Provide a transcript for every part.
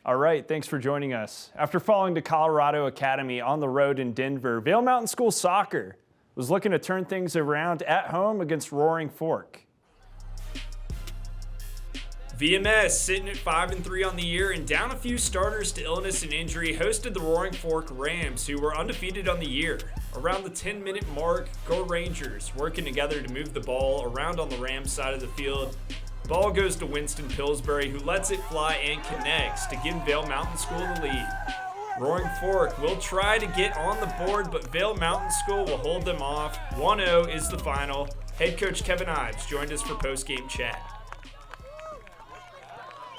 All right, thanks for joining us. After falling to Colorado Academy on the road in Denver, Vail Mountain School soccer was looking to turn things around at home against Roaring Fork. VMS, sitting at 5-3 on the year and down a few starters to illness and injury, hosted the Roaring Fork Rams, who were undefeated on the year. Around the 10-minute mark, Go Rangers, working together to move the ball around on the Rams side of the field. Ball goes to Winston Pillsbury, who lets it fly and connects to give Vail Mountain School the lead. Roaring Fork will try to get on the board, but Vail Mountain School will hold them off. 1-0 is the final. Head coach Kevin Ives joined us for postgame chat.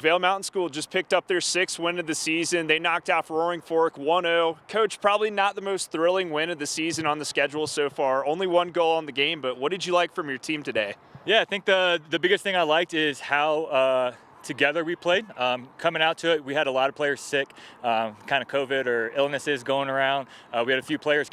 Vail Mountain School just picked up their 6th win of the season. They knocked off Roaring Fork 1-0. Coach, probably not the most thrilling win of the season on the schedule so far. Only 1 goal on the game, but what did you like from your team today? Yeah, I think the biggest thing I liked is how together we played. Coming out to it, we had a lot of players sick, kind of COVID or illnesses going around. We had a few players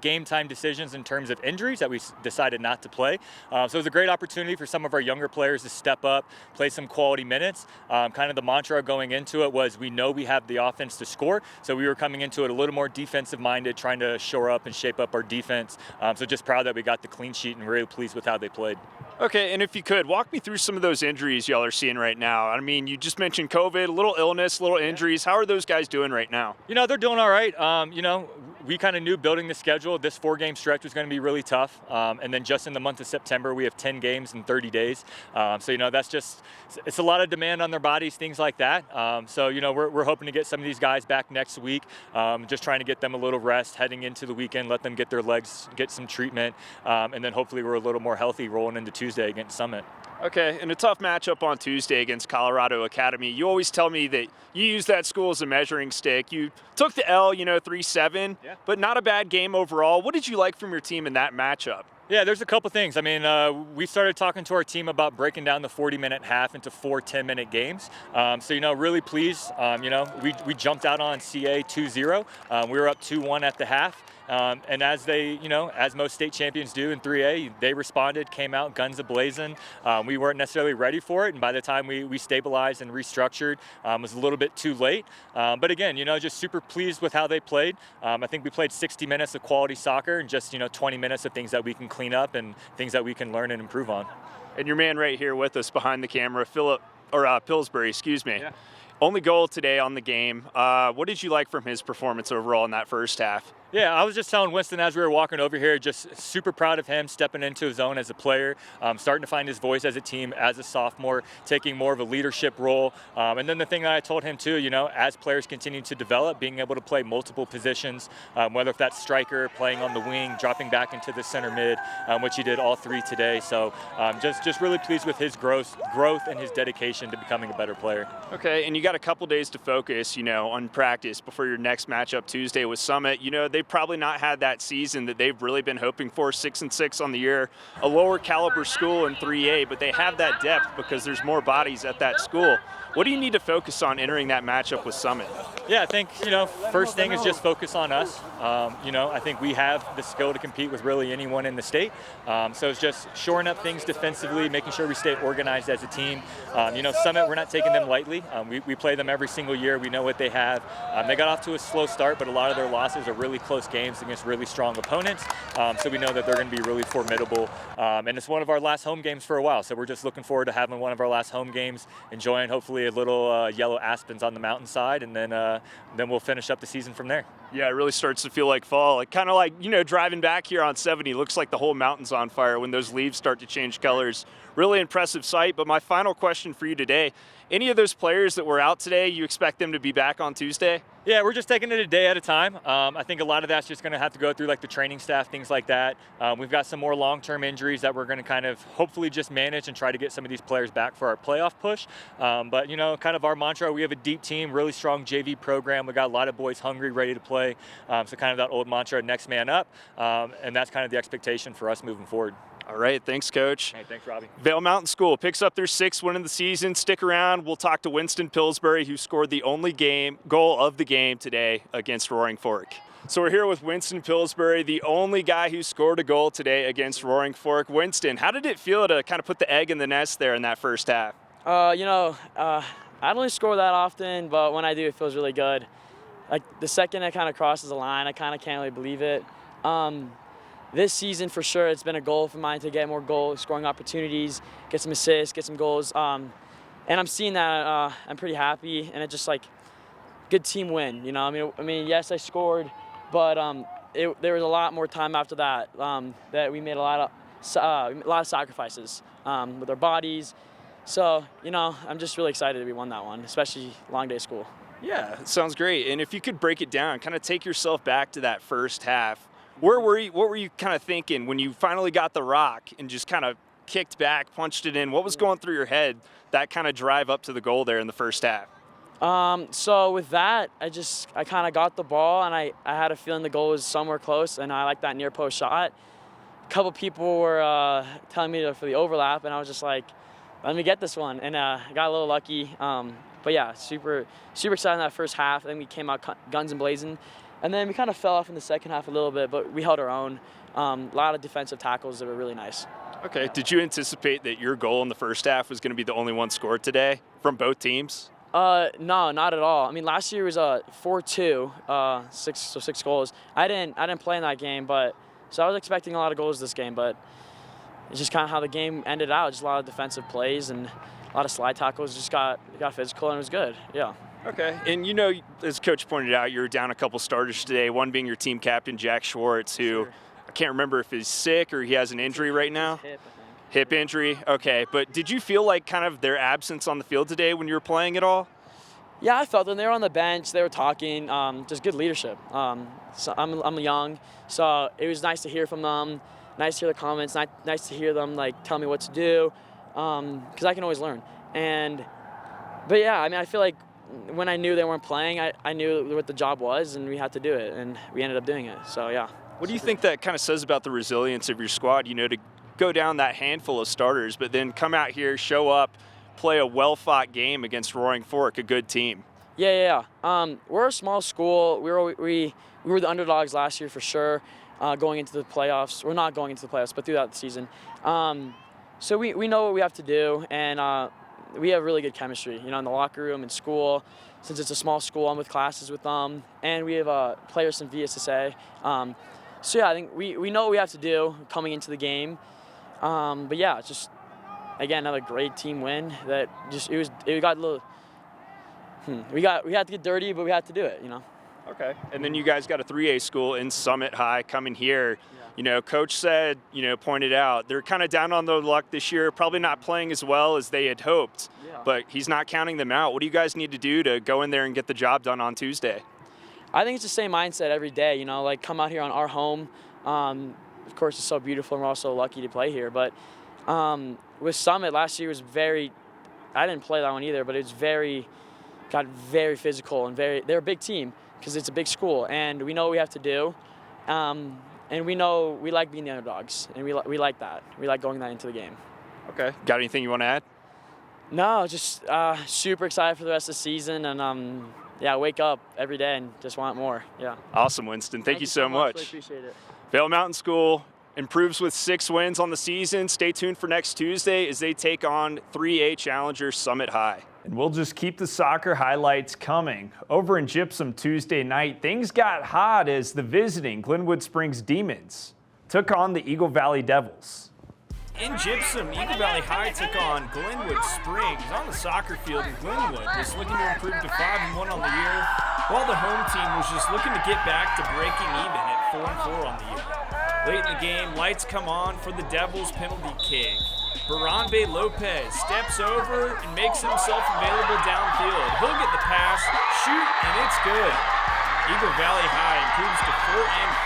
game time decisions in terms of injuries that we decided not to play. So it was a great opportunity for some of our younger players to step up, play some quality minutes. Kind of the mantra going into it was we know we have the offense to score, so we were coming into it a little more defensive minded, trying to shore up and shape up our defense. So just proud that we got the clean sheet and really pleased with how they played. Okay, and if you could, walk me through some of those injuries y'all are seeing right now. I mean, you just mentioned COVID, a little illness, little injuries. How are those guys doing right now? You know, they're doing all right. We kind of knew building the schedule, this 4-game stretch was going to be really tough. And then just in the month of September, we have 10 games in 30 days. So, that's just, it's a lot of demand on their bodies, things like that. So, we're hoping to get some of these guys back next week, just trying to get them a little rest heading into the weekend, let them get their legs, get some treatment. And then hopefully we're a little more healthy rolling into Tuesday against Summit. Okay, and a tough matchup on Tuesday against Colorado Academy. You always tell me that you use that school as a measuring stick. You took the L, 3-7, but not a bad game overall. What did you like from your team in that matchup? Yeah, there's a couple things. I mean, we started talking to our team about breaking down the 40-minute half into 4 10-minute games. So, really pleased. We jumped out on CA 2-0. We were up 2-1 at the half. And as they, as most state champions do in 3A, they responded, came out guns a-blazing. We weren't necessarily ready for it, and by the time we stabilized and restructured, it was a little bit too late. But again, just super pleased with how they played. I think we played 60 minutes of quality soccer and just, 20 minutes of things that we can clean up and things that we can learn and improve on. And your man right here with us behind the camera, Pillsbury, excuse me. Yeah. Only goal today on the game. What did you like from his performance overall in that first half? Yeah, I was just telling Winston as we were walking over here, just super proud of him stepping into his own as a player, starting to find his voice as a team, as a sophomore, taking more of a leadership role. And then the thing that I told him too, as players continue to develop, being able to play multiple positions, whether if that's striker, playing on the wing, dropping back into the center mid, which he did all 3 today. So just really pleased with his growth and his dedication to becoming a better player. Okay, and you got a couple days to focus, on practice before your next matchup Tuesday with Summit. They've probably not had that season that they've really been hoping for, 6-6 on the year, a lower caliber school in 3A, but they have that depth because there's more bodies at that school. What do you need to focus on entering that matchup with Summit? Yeah, I think, first thing is just focus on us. I think we have the skill to compete with really anyone in the state. So it's just shoring up things defensively, making sure we stay organized as a team. Summit, we're not taking them lightly. We play them every single year. We know what they have. They got off to a slow start, but a lot of their losses are really close games against really strong opponents. So we know that they're going to be really formidable. And it's one of our last home games for a while. So we're just looking forward to having one of our last home games, enjoying hopefully a little yellow aspens on the mountainside, and then we'll finish up the season from there. Yeah, it really starts to feel like fall. Kind of like, driving back here on 70, looks like the whole mountain's on fire when those leaves start to change colors. Really impressive sight. But my final question for you today, any of those players that were out today, you expect them to be back on Tuesday? Yeah, we're just taking it a day at a time. I think a lot of that's just going to have to go through like the training staff, things like that. We've got some more long-term injuries that we're going to kind of hopefully just manage and try to get some of these players back for our playoff push. But, kind of our mantra, we have a deep team, really strong JV program. We got a lot of boys hungry, ready to play. So kind of that old mantra, next man up. And that's kind of the expectation for us moving forward. All right, thanks, Coach. Hey, thanks, Robbie. Vail Mountain School picks up their 6th win of the season. Stick around. We'll talk to Winston Pillsbury, who scored the only goal of the game today against Roaring Fork. So we're here with Winston Pillsbury, the only guy who scored a goal today against Roaring Fork. Winston, how did it feel to kind of put the egg in the nest there in that first half? I don't really score that often, but when I do, it feels really good. Like the second it kind of crosses the line, I kind of can't really believe it. This season, for sure, it's been a goal for mine to get more goal scoring opportunities, get some assists, get some goals. And I'm seeing that. I'm pretty happy, and it's just like good team win. You know, I mean, yes, I scored, but there was a lot more time after that that we made a lot of sacrifices with our bodies. So, you know, I'm just really excited that we won that one, especially long day school. Yeah, it sounds great. And if you could break it down, kind of take yourself back to that first half, what were you kind of thinking when you finally got the rock and just kind of kicked back, punched it in? What was going through your head that kind of drive up to the goal there in the first half? So with that, I kind of got the ball, and I had a feeling the goal was somewhere close, and I liked that near post shot. A couple people were telling me for the overlap, and I was just like, let me get this one, and I got a little lucky. But yeah, super excited in that first half. Then we came out guns and blazing, and then we kind of fell off in the second half a little bit, but we held our own. A lot of defensive tackles that were really nice. Okay. Did you anticipate that your goal in the first half was going to be the only one scored today from both teams? No, not at all. I mean, last year was 4-2, 6 goals. I didn't play in that game, but so I was expecting a lot of goals this game, but it's just kind of how the game ended out. Just a lot of defensive plays and a lot of slide tackles. Just got physical, and it was good. Yeah. Okay. And you know, as Coach pointed out, you were down a couple starters today, one being your team captain, Jack Schwartz, who Sure. I can't remember if he's sick or he has an injury right now. Hip, I think. Hip injury. Okay. But did you feel like kind of their absence on the field today when you were playing at all? Yeah, I felt them. They were on the bench. They were talking. Just good leadership. So I'm young, so it was nice to hear from them. Nice to hear the comments. Nice to hear them like tell me what to do, because I can always learn. But yeah, I mean, I feel like when I knew they weren't playing, I knew what the job was, and we had to do it, and we ended up doing it. So yeah. What do you think that kind of says about the resilience of your squad? You know, to go down that handful of starters, but then come out here, show up, play a well-fought game against Roaring Fork, a good team. Yeah. We're a small school. We were the underdogs last year for sure, going into the playoffs. We're not going into the playoffs, but throughout the season. So we know what we have to do, and we have really good chemistry. You know, in the locker room, in school. Since it's a small school, I'm with classes with them, and we have players from VSSA. So yeah, I think we know what we have to do coming into the game. But yeah, it's just again another great team win. That just it got a little. We had to get dirty, but we had to do it. You know. Okay. And then you guys got a 3A school in Summit High coming here. Yeah. You know, Coach said, pointed out, they're kind of down on their luck this year, probably not playing as well as they had hoped, Yeah. but he's not counting them out. What do you guys need to do to go in there and get the job done on Tuesday? I think it's the same mindset every day, like come out here on our home. Of course, it's so beautiful, and we're all so lucky to play here. But with Summit, last year was I didn't play that one either, but it was got very physical, and they're a big team because it's a big school, and we know what we have to do. And we know we like being the underdogs, and we like that. We like going that into the game. Okay. Got anything you want to add? No, just super excited for the rest of the season, and wake up every day and just want more. Yeah. Awesome, Winston. Thank you so much. Really appreciate it. Vail Mountain School improves with 6 wins on the season. Stay tuned for next Tuesday as they take on 3A challenger Summit High. And we'll just keep the soccer highlights coming. Over in Gypsum Tuesday night, things got hot as the visiting Glenwood Springs Demons took on the Eagle Valley Devils. In Gypsum, Eagle Valley High took on Glenwood Springs on the soccer field, and Glenwood was looking to improve to 5-1 on the year, while the home team was just looking to get back to breaking even at 4-4 on the year. Late in the game, lights come on for the Devils' penalty kick. Baranbe Lopez steps over and makes himself available downfield. He'll get the pass, shoot, and it's good. Eagle Valley High improves to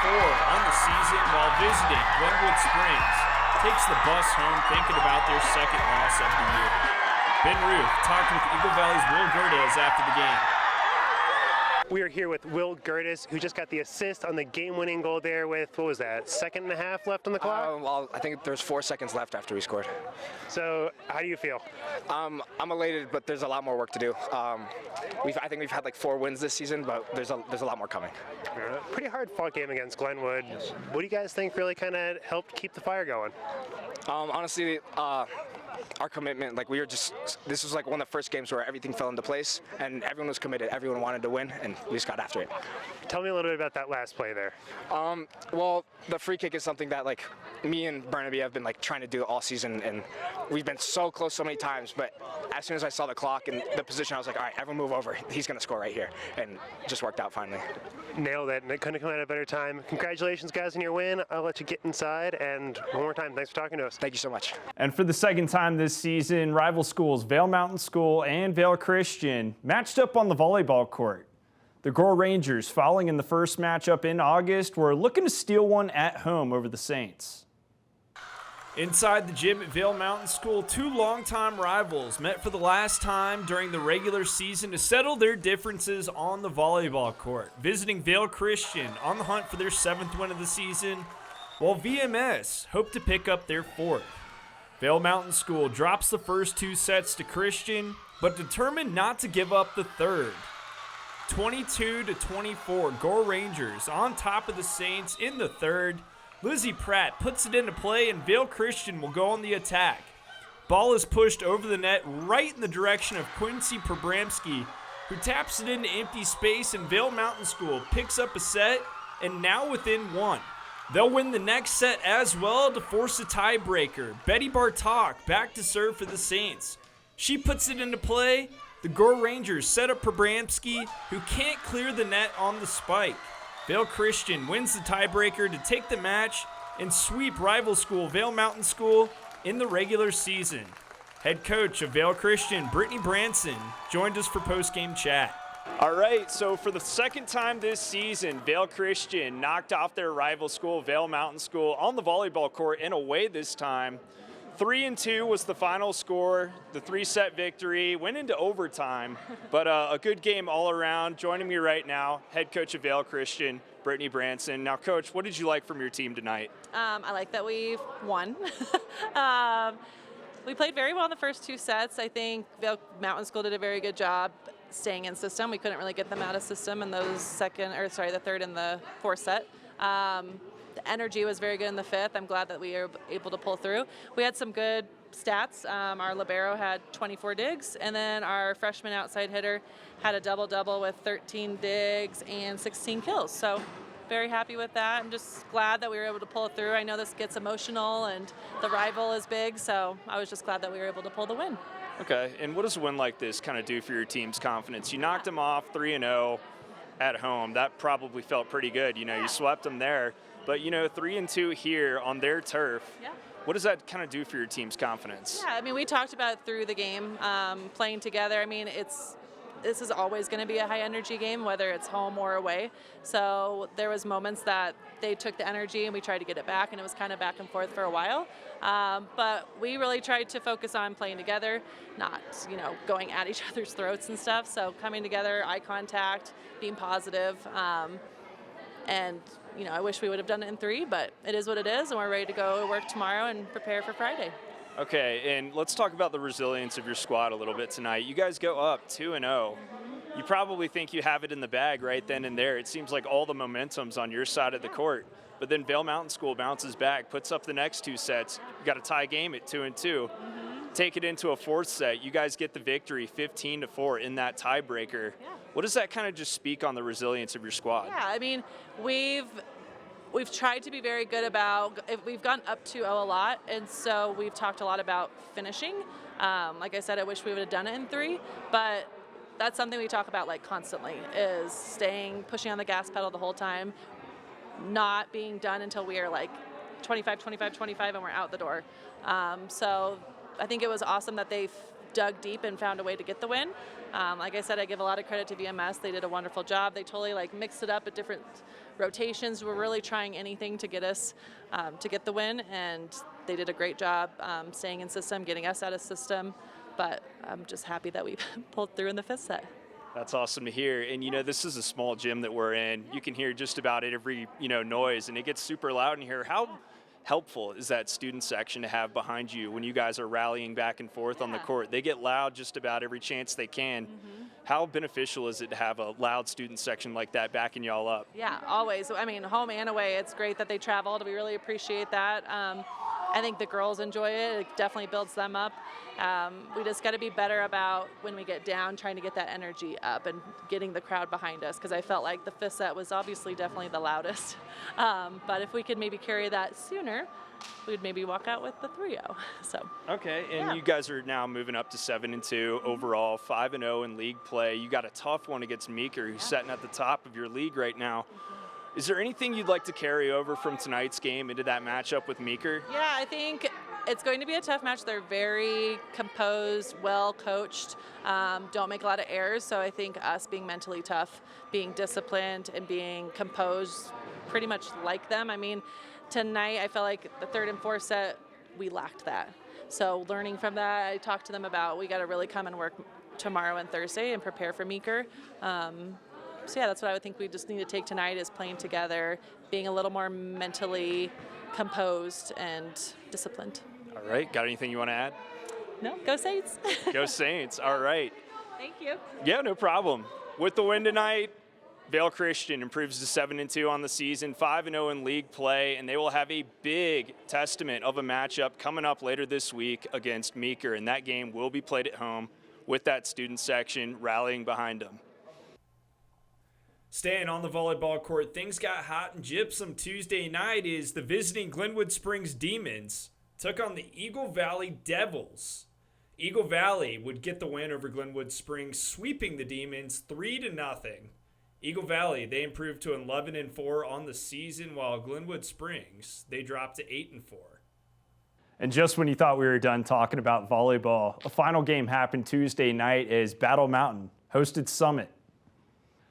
4-4 on the season while visiting Glenwood Springs. Takes the bus home thinking about their second loss of the year. Ben Ruth talked with Eagle Valley's Will Gerdes after the game. We are here with Will Gerdes, who just got the assist on the game-winning goal there with, what was that, 2.5 left on the clock? Well, I think there's 4 seconds left after we scored. So, how do you feel? I'm elated, but there's a lot more work to do. I think we've had like 4 wins this season, but there's a lot more coming. Pretty hard-fought game against Glenwood. What do you guys think really kind of helped keep the fire going? Honestly, our commitment, like this was like one of the first games where everything fell into place and everyone was committed. Everyone wanted to win, and we just got after it. Tell me a little bit about that last play there. Well, the free kick is something that like me and Burnaby have been like trying to do all season, and we've been so close so many times. But as soon as I saw the clock and the position, I was like, all right, everyone move over. He's gonna score right here, and it just worked out finally. Nailed it, and it couldn't have come at a better time. Congratulations, guys, on your win. I'll let you get inside, and one more time, thanks for talking to us. Thank you so much. And for the second time this season, rival schools Vail Mountain School and Vail Christian matched up on the volleyball court. The Gore Rangers, following in the first matchup in August, were looking to steal one at home over the Saints. Inside the gym at Vail Mountain School, two longtime rivals met for the last time during the regular season to settle their differences on the volleyball court. Visiting Vail Christian on the hunt for their 7th win of the season, while VMS hope to pick up their 4th. Vail Mountain School drops the first 2 sets to Christian, but determined not to give up the 3rd. 22-24, Gore Rangers on top of the Saints in the 3rd. Lizzie Pratt puts it into play, and Vail Christian will go on the attack. Ball is pushed over the net right in the direction of Quincy Probramski, who taps it into empty space, and Vail Mountain School picks up a set and now within 1. They'll win the next set as well to force a tiebreaker. Betty Bartok back to serve for the Saints. She puts it into play. The Gore Rangers set up Probramski, who can't clear the net on the spike. Vail Christian wins the tiebreaker to take the match and sweep rival school Vail Mountain School in the regular season. Head coach of Vail Christian, Britney Branson, joined us for postgame chat. All right, so for the second time this season, Vail Christian knocked off their rival school, Vail Mountain School, on the volleyball court and away this time. 3-2 was the final score. The 3-set victory went into overtime, but a good game all around. Joining me right now, head coach of Vail Christian, Britney Branson. Now, Coach, what did you like from your team tonight? I like that we won. We played very well in the first 2 sets. I think Vail Mountain School did a very good job staying in system. We couldn't really get them out of system in those the 3rd and the 4th set. The energy was very good in the 5th. I'm glad that we were able to pull through. We had some good stats. Our libero had 24 digs, and then our freshman outside hitter had a double-double with 13 digs and 16 kills. So very happy with that. I'm just glad that we were able to pull it through. I know this gets emotional, and the rival is big, so I was just glad that we were able to pull the win. Okay, and what does a win like this kind of do for your team's confidence? You knocked them off 3-0 at home. That probably felt pretty good. You know, you swept them there. But, 3-2 here on their turf. Yeah. What does that kind of do for your team's confidence? Yeah, I mean, we talked about it through the game, playing together. I mean, this is always going to be a high-energy game, whether it's home or away. So there was moments that they took the energy and we tried to get it back, and it was kind of back and forth for a while. But we really tried to focus on playing together, not, going at each other's throats and stuff. So coming together, eye contact, being positive. And, I wish we would have done it in 3, but it is what it is, and we're ready to go work tomorrow and prepare for Friday. Okay, and let's talk about the resilience of your squad a little bit tonight. You guys go up 2-0. You probably think you have it in the bag right then and there. It seems like all the momentum's on your side of the court. But then Vail Mountain School bounces back, puts up the next 2 sets. You got a tie game at 2-2. Take it into a 4th set. You guys get the victory 15-4 in that tiebreaker. Yeah. What does that kind of just speak on the resilience of your squad? Yeah, I mean, we've tried to be very good about, we've gone up 2-0 a lot, and so we've talked a lot about finishing. Like I said, I wish we would have done it in 3, but that's something we talk about like constantly, is pushing on the gas pedal the whole time, not being done until we are like 25, 25, 25, and we're out the door. So I think it was awesome that they dug deep and found a way to get the win. Like I said, I give a lot of credit to VMS. They did a wonderful job. They totally mixed it up at different rotations. We're really trying anything to get us to get the win, and they did a great job staying in system, getting us out of system. But I'm just happy that we pulled through in the 5th set. That's awesome to hear. And, this is a small gym that we're in. You can hear just about every, noise, and it gets super loud in here. How helpful is that student section to have behind you when you guys are rallying back and forth on the court? They get loud just about every chance they can. How beneficial is it to have a loud student section like that backing y'all up? Yeah, always. I mean, home and away, it's great that they traveled. We really appreciate that. I think the girls enjoy it. It definitely builds them up. We just got to be better about when we get down, trying to get that energy up and getting the crowd behind us, because I felt like the fifth set was obviously definitely the loudest. But if we could maybe carry that sooner, we'd maybe walk out with the 3-0. So. Okay, and Yeah. you guys are now moving up to 7-2 overall, 5-0 in league play. You got a tough one against Meeker, who's sitting at the top of your league right now. Is there anything you'd like to carry over from tonight's game into that matchup with Meeker? Yeah, I think it's going to be a tough match. They're very composed, well coached, don't make a lot of errors. So I think us being mentally tough, being disciplined, and being composed, pretty much like them. I mean, tonight I felt like the third and fourth set, we lacked that. So learning from that, I talked to them about we got to really come and work tomorrow and Thursday and prepare for Meeker. So yeah, that's what I would think we just need to take tonight, is playing together, being a little more mentally composed and disciplined. All right, got anything you want to add? No, go Saints. Go Saints, all right. Thank you. Yeah, no problem. With the win tonight, Vail Christian improves to 7-2 on the season, 5-0 in league play, and they will have a big testament of a matchup coming up later this week against Meeker, and that game will be played at home with that student section rallying behind them. Staying on the volleyball court, things got hot and gypsum Tuesday night as the visiting Glenwood Springs Demons took on the Eagle Valley Devils. Eagle Valley would get the win over Glenwood Springs, sweeping the Demons 3-0. Eagle Valley, they improved to 11-4 on the season, while Glenwood Springs, they dropped to 8-4. And just when you thought we were done talking about volleyball, a final game happened Tuesday night as Vail Mountain hosted Summit.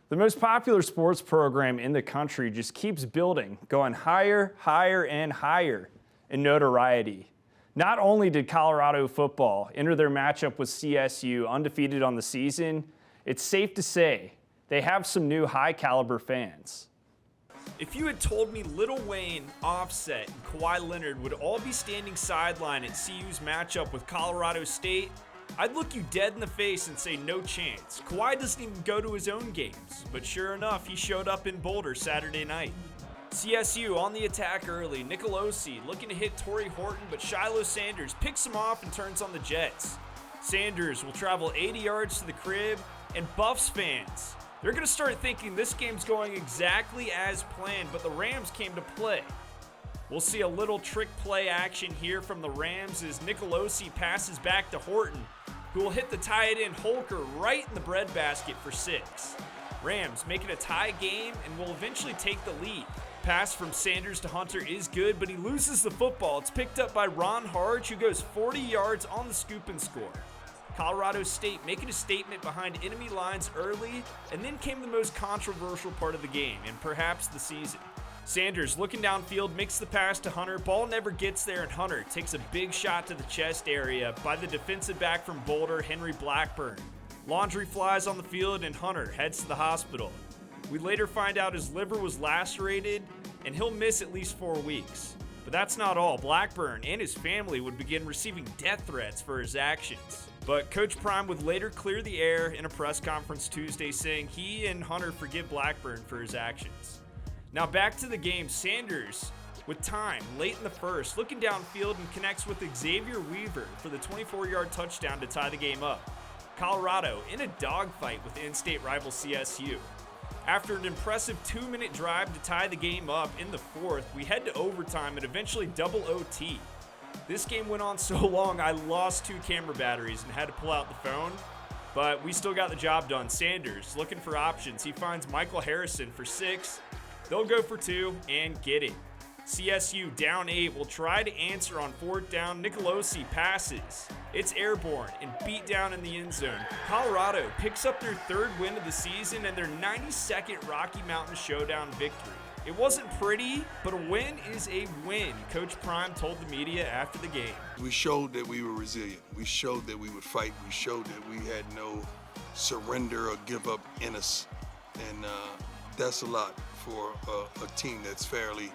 The most popular sports program in the country just keeps building, going higher, higher, and higher in notoriety. Not only did Colorado football enter their matchup with CSU undefeated on the season, it's safe to say they have some new high-caliber fans. If you had told me Lil Wayne, Offset, and Kawhi Leonard would all be standing sideline at CU's matchup with Colorado State, I'd look you dead in the face and say no chance. Kawhi doesn't even go to his own games, but sure enough, he showed up in Boulder Saturday night. CSU on the attack early. Nicolosi looking to hit Torrey Horton, but Shiloh Sanders picks him off and turns on the Jets. Sanders will travel 80 yards to the crib, and Buffs fans, they're going to start thinking this game's going exactly as planned, but the Rams came to play. We'll see a little trick play action here from the Rams as Nicolosi passes back to Horton, who will hit the tie-it-in Holker right in the breadbasket for 6. Rams making a tie game and will eventually take the lead. Pass from Sanders to Hunter is good, but he loses the football. It's picked up by Ron Harge, who goes 40 yards on the scoop and score. Colorado State making a statement behind enemy lines early, and then came the most controversial part of the game, and perhaps the season. Sanders looking downfield, makes the pass to Hunter. Ball never gets there, and Hunter takes a big shot to the chest area by the defensive back from Boulder, Henry Blackburn. Laundry flies on the field, and Hunter heads to the hospital. We later find out his liver was lacerated, and he'll miss at least 4 weeks. But that's not all. Blackburn and his family would begin receiving death threats for his actions. But Coach Prime would later clear the air in a press conference Tuesday, saying he and Hunter forgive Blackburn for his actions. Now back to the game. Sanders, with time, late in the first, looking downfield and connects with Xavier Weaver for the 24-yard touchdown to tie the game up. Colorado in a dogfight with in-state rival CSU. After an impressive 2-minute drive to tie the game up in the fourth, we head to overtime and eventually double OT. This game went on so long I lost 2 camera batteries and had to pull out the phone, but we still got the job done. Sanders looking for options. He finds Michael Harrison for 6. They'll go for 2 and get it. CSU down 8 will try to answer on 4th down. Nicolosi passes. It's airborne and beat down in the end zone. Colorado picks up their 3rd win of the season and their 92nd Rocky Mountain Showdown victory. It wasn't pretty, but a win is a win, Coach Prime told the media after the game. We showed that we were resilient. We showed that we would fight. We showed that we had no surrender or give up in us. And that's a lot for a team that's fairly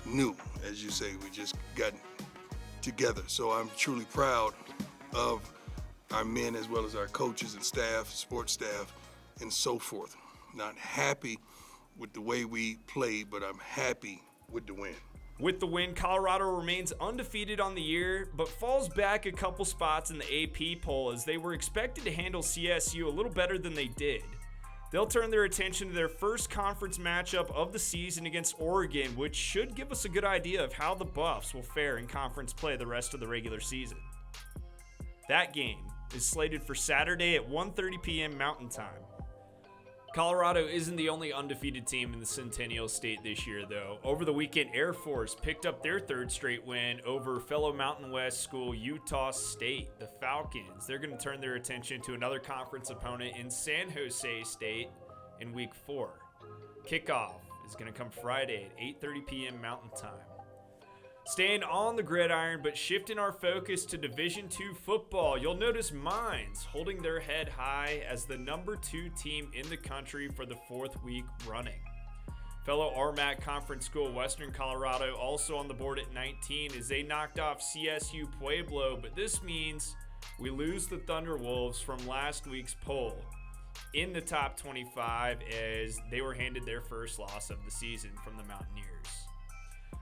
new. As you say, we just got together. So I'm truly proud of our men as well as our coaches and staff, sports staff, and so forth. Not happy with the way we played, but I'm happy with the win. With the win, Colorado remains undefeated on the year, but falls back a couple spots in the AP poll as they were expected to handle CSU a little better than they did. They'll turn their attention to their first conference matchup of the season against Oregon, which should give us a good idea of how the Buffs will fare in conference play the rest of the regular season. That game is slated for Saturday at 1:30 p.m. Mountain Time. Colorado isn't the only undefeated team in the Centennial State this year, though. Over the weekend, Air Force picked up their third straight win over fellow Mountain West school Utah State, the Falcons. They're going to turn their attention to another conference opponent in San Jose State in Week 4. Kickoff is going to come Friday at 8:30 p.m. Mountain Time. Staying on the gridiron, but shifting our focus to Division II football, you'll notice Mines holding their head high as the number 2 team in the country for the 4th week running. Fellow RMAC Conference school Western Colorado also on the board at 19 as they knocked off CSU Pueblo, but this means we lose the Thunderwolves from last week's poll in the top 25 as they were handed their first loss of the season from the Mountaineers.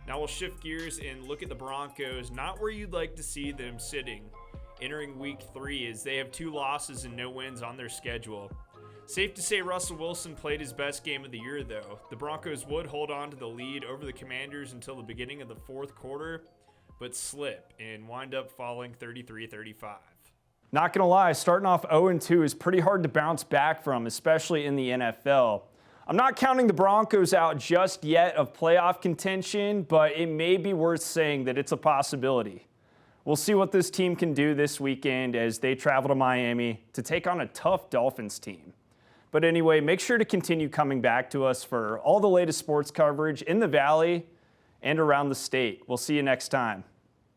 Now we'll shift gears and look at the Broncos, not where you'd like to see them sitting entering week 3 as they have 2 losses and no wins on their schedule. Safe to say Russell Wilson played his best game of the year though. The Broncos would hold on to the lead over the Commanders until the beginning of the 4th quarter, but slip and wind up falling 33-35. Not going to lie, starting off 0-2 is pretty hard to bounce back from, especially in the NFL. I'm not counting the Broncos out just yet of playoff contention, but it may be worth saying that it's a possibility. We'll see what this team can do this weekend as they travel to Miami to take on a tough Dolphins team. But anyway, make sure to continue coming back to us for all the latest sports coverage in the Valley and around the state. We'll see you next time.